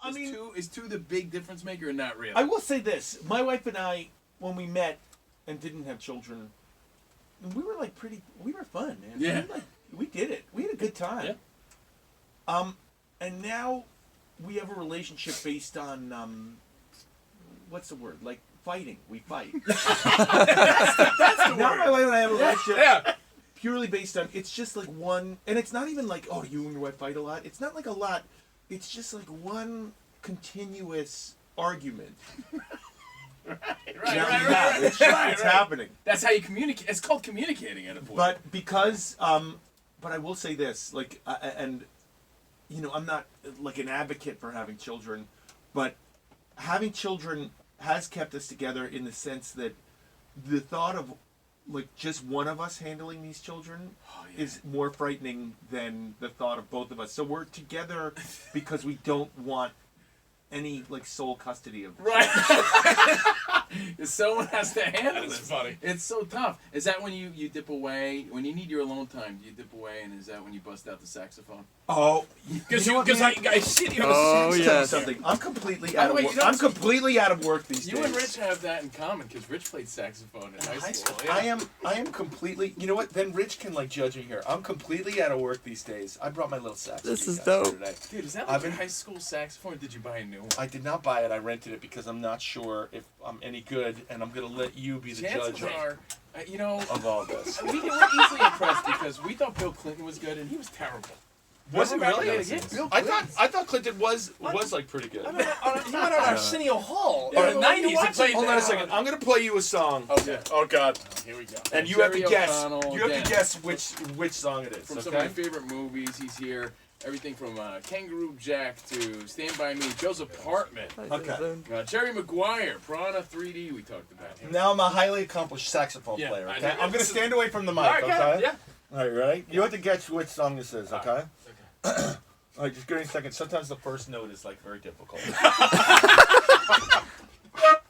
I mean, is two the big difference maker or not really? I will say this: my wife and I, when we met and didn't have children, we were like we were fun, man. Yeah. We did it. We had a good time. Yeah. And now we have a relationship based on what's the word? Like fighting. We fight. That's the Now word. my wife and I have a relationship Yeah. purely based on, it's just like one, and it's not even like, oh, you and your wife fight a lot. It's not like a lot. It's just like one continuous argument. Right. It's happening. That's how you communicate. It's called communicating at a point. But because, but I will say this, like, and, you know, I'm not like an advocate for having children, but having children has kept us together in the sense that the thought of like just one of us handling these children is more frightening than the thought of both of us. So we're together because we don't want any like sole custody of them. Right. Someone has to handle That is this. funny. It's so tough. Is that when you dip away, when you need your alone time, do you dip away, and is that when you bust out the saxophone? Oh, Because you know what, man? I see you. Oh, Let me tell you yes. something. I'm completely By out the of way, work. you know I'm completely out of work these days. You and Rich have that in common because Rich played saxophone in high school. Yeah. I am completely. You know what? Then Rich can like judge me here. I'm completely out of work these days. I brought my little saxophone. This is today. dope. Dude, is that I've like been- your high school saxophone, or did you buy a new one? I did not buy it. I rented it because I'm not sure if I'm any good, and I'm gonna let you be the Chances judge are, you know, of all this. we were easily impressed because we thought Bill Clinton was good and he was terrible. Was it Remember really? back then? Yeah, Bill I Clinton. thought Clinton was like pretty good. He went on Arsenio Hall Yeah, in the well, you 90s watch and played Hold on a that. second. I'm gonna play you a song. Okay. Oh God. Here we go. And you have to Jerry guess. O'Connell, You have Dan. to guess which song it is. From Okay. some of my favorite movies, he's here. Everything from Kangaroo Jack to Stand By Me, Joe's Apartment, Okay. Jerry Maguire, Piranha 3D. We talked about him. Now I'm a highly accomplished saxophone Yeah, player. I Okay. know. I'm gonna stand away from the mic. All right, Okay. yeah. All right. Ready? You have to guess which song this is. Okay. Okay. All right, just give me a second. Sometimes the first note is like very difficult.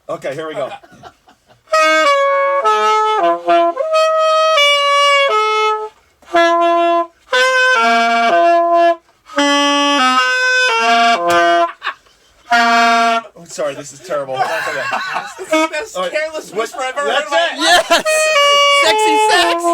Okay, here we go. I'm sorry, this is terrible. Hold on a second. This is the best All right. careless whisper I've ever That's heard in my it. life. Yes! Sexy sax!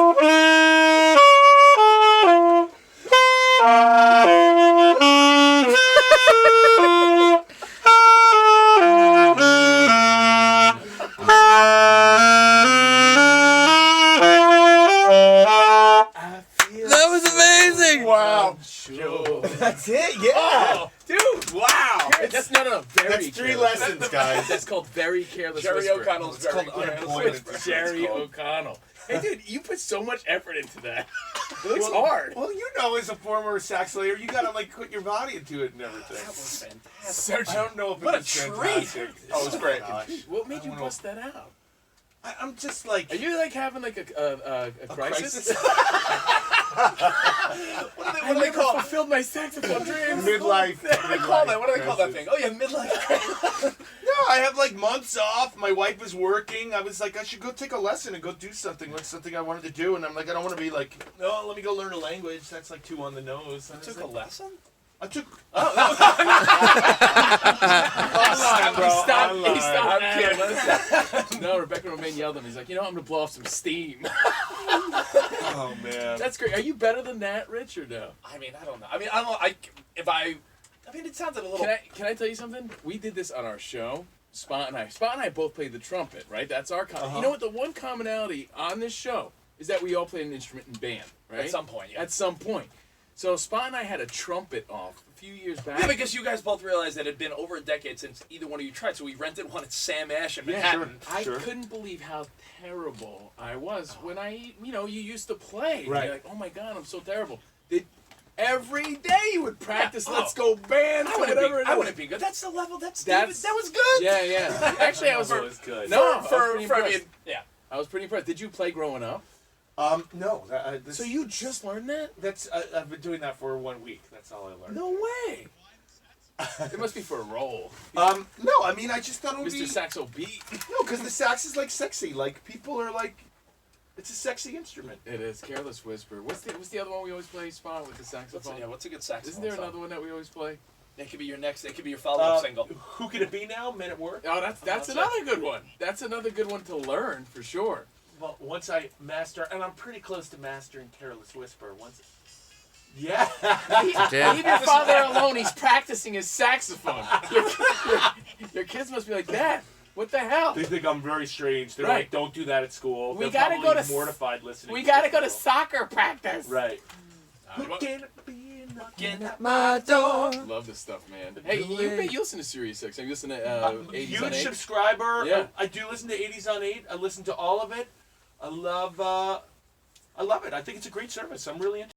I feel That was amazing! Wow. sure. That's it. Yeah. Oh, dude, wow. That's no, very That's 3 careless. lessons, guys. That's called very careless Jerry whisper. O'Connell's It's very called careless unemployment. whisper. Jerry called. O'Connell. Hey, dude, you put so much effort into that. It looks Well- hard. Well, you know, as a former sax player, you gotta like put your body into it and everything. That was fantastic. I don't know if What it a was treat. fantastic. Oh, it was great. What made I you wanna- bust that out? I'm just like Are you like having like a crisis? What do they call it? Fulfilled my saxophone dreams. midlife. What do they call that? What do they call that thing? Oh yeah, midlife. No, I have like months off. My wife was working. I was like, I should go take a lesson and go do something. Like something I wanted to do, and I'm like, I don't want to be like, no, let me go learn a language. That's like too on the nose. Took a lesson? I took. He stopped. I'm kidding. No, Rebecca Romaine yelled at him. He's like, you know, I'm gonna blow off some steam. Oh man. That's great. Are you better than that, Rich, or no? I mean, I don't know. I mean, I don't. I mean, it sounds like a little. Can I tell you something? We did this on our show. Spot and I both played the trumpet, right? That's our You know what? The one commonality on this show is that we all played an instrument in band, right? At some point, yeah. At some point. So Spot and I had a trumpet off a few years back. Yeah, because you guys both realized that it had been over a decade since either one of you tried, so we rented one at Sam Ash in Manhattan. I couldn't believe how terrible I was when you used to play. Right. You're like, oh my God, I'm so terrible. Every day you would practice, let's go band, I wouldn't be good. That's the level. That was good. Yeah, yeah. Actually, I was It was good. No, I was for pretty I mean, impressed. yeah. I was pretty impressed. Did you play growing up? No. So you just learned that? That's I've been doing that for 1 week. That's all I learned. No way. It must be for a role. No. I mean, I just thought it would Mr. be. Saxo Beat. No, because the sax is like sexy. Like people are like, it's a sexy instrument. It is. Careless Whisper. What's the other one we always play, Spot, with the saxophone? What's a good saxophone? Isn't there song? another one that we always play? That could be your next. That could be your follow-up single. Who could it be now? Men at Work? Oh, that's that's another good one. That's another good one to learn for sure. Well, once I master, and I'm pretty close to mastering Careless Whisper. Yeah. Leave your father alone. He's practicing his saxophone. Your kids must be like, Dad, what the hell? They think I'm very strange. They're Right. like, don't do that at school. We They're gotta probably go to mortified listening. We gotta it go at to school. soccer practice. Right. Who Can it be knocking at My door. Love this stuff, man. Hey, you listen to Sirius XM. You listen to 80s on huge 8? subscriber. Yeah. I do listen to 80s on 8. I listen to all of it. I love it. I think it's a great service. I'm really into